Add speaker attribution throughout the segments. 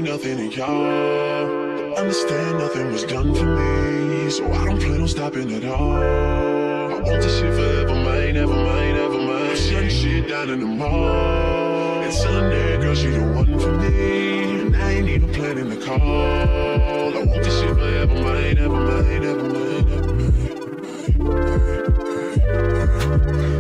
Speaker 1: nothing to y'all. Understand nothing was done for me, so I don't plan on stopping at all. I want this shit forever, mine, ever mine, ever mine. Shutting shit down in the mall. And Sunday, girl, she the one for me, and I ain't even planning the call. I want this shit forever, mine, ever mine, ever mine, ever mine.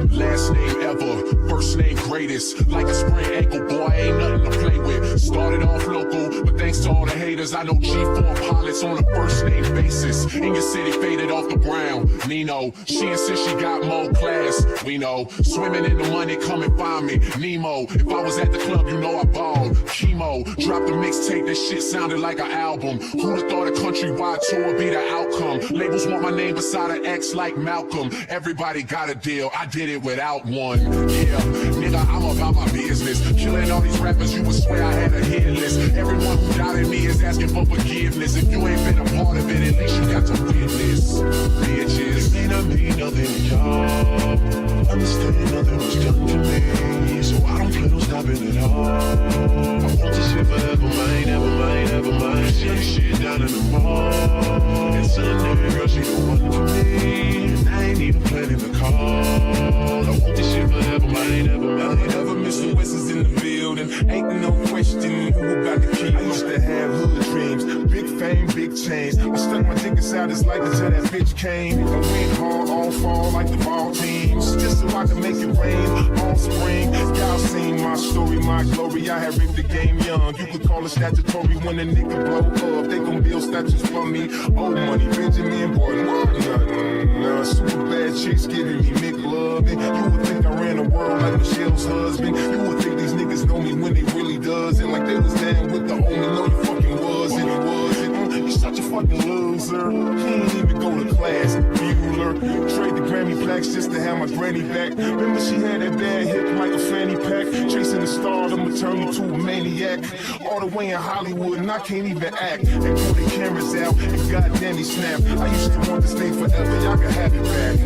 Speaker 1: Last name ever, first name greatest. Like a sprained ankle, boy, ain't nothing to play with. Started off local, but thanks to all the haters, I know G4 pilots on a first name basis. In your city, faded off the ground. Nino, she insists she got more class. We know, swimming in the money, come and find me. Nemo, if I was at the club, you know I balled. Chemo, dropped a mixtape, that shit sounded like an album. Who'da thought a countrywide tour would be the outcome? Labels want my name beside an X like Malcolm. Everybody got a deal, I did it without one. Yeah, nigga, I'm about my business. Killing all these rappers, you would swear I had a hit list. Everyone who doubted me is asking for forgiveness. If you ain't been a part of it, at least you got to witness. Bitches, it may not mean nothing to y'all. Understand nothing was done to me, so I don't plan on stopping at all. I want this shit forever, mine, ever mine, ever mine. Shut shit down in the mall. And Sunday, girl, she the one for me, and I ain't even planning the call. I want this shit forever, mine, ever mine, ever. Mr. West is in the building, ain't no question who got the key. I used to have hood dreams, big fame, big chains. I stuck my dick inside his life until that bitch came. I went hard all fall like the ball teams, just so I could make it rain all spring. Y'all seen my story, my glory. I had ripped the game young. You could call it statutory when a nigga blow up. They gon' build statues for me. Old money, Benjamin, boy, nothing. Super bad chicks giving me McLovin'. You would think I ran the world like Michelle's husband. You would think these niggas know me when they really doesn't. Like they was down with the only know you fucking wasn't. You such a fucking loser. He ain't even go to class. Bueller. Trade the Grammy plaques just to have my granny back. Remember she had that bad hip like a fanny pack. Chasing the stardom would turn you to a maniac. All the way in Hollywood and I can't even act. They pull the cameras out and goddamn he snap. I used to want this thing forever. Y'all can have it back.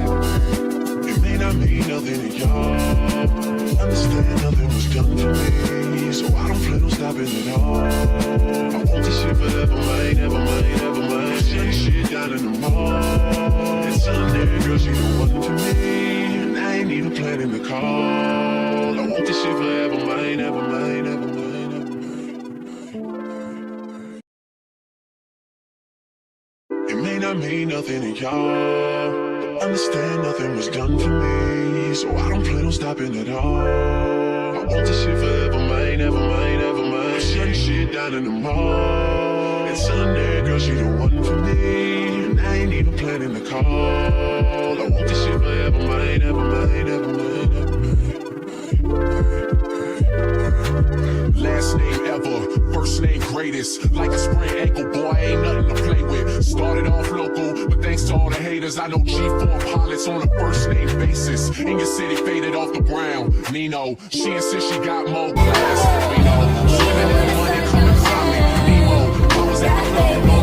Speaker 1: It may not mean nothing to y'all. Understand nothing was done to me, so I don't plan on stopping at all. I want this shit forever, mine, ever mine, ever mine. Shut shit down in the mall. And Sunday, girl, she the one for me, and I ain't even planning the call. I want this shit forever, mine, ever mine, ever mine, ever mine. It may not mean nothing to y'all. Understand nothing was done for me, so I don't plan on stopping at all. down in the mall. It's Sunday, girl, she the one for me. And I ain't even planning the call. I want this shit forever, mine, ever mine, ever mine, ever mine. Last name ever, first name greatest. Like a sprained ankle, boy, ain't nothing to play with. Started off local, but thanks to all the haters, I know G4 pilots on a first name basis. In your city, faded off the ground. Nino, she insists she got more class. We know, swimming in the money, coming from me. Nemo, I was at the club.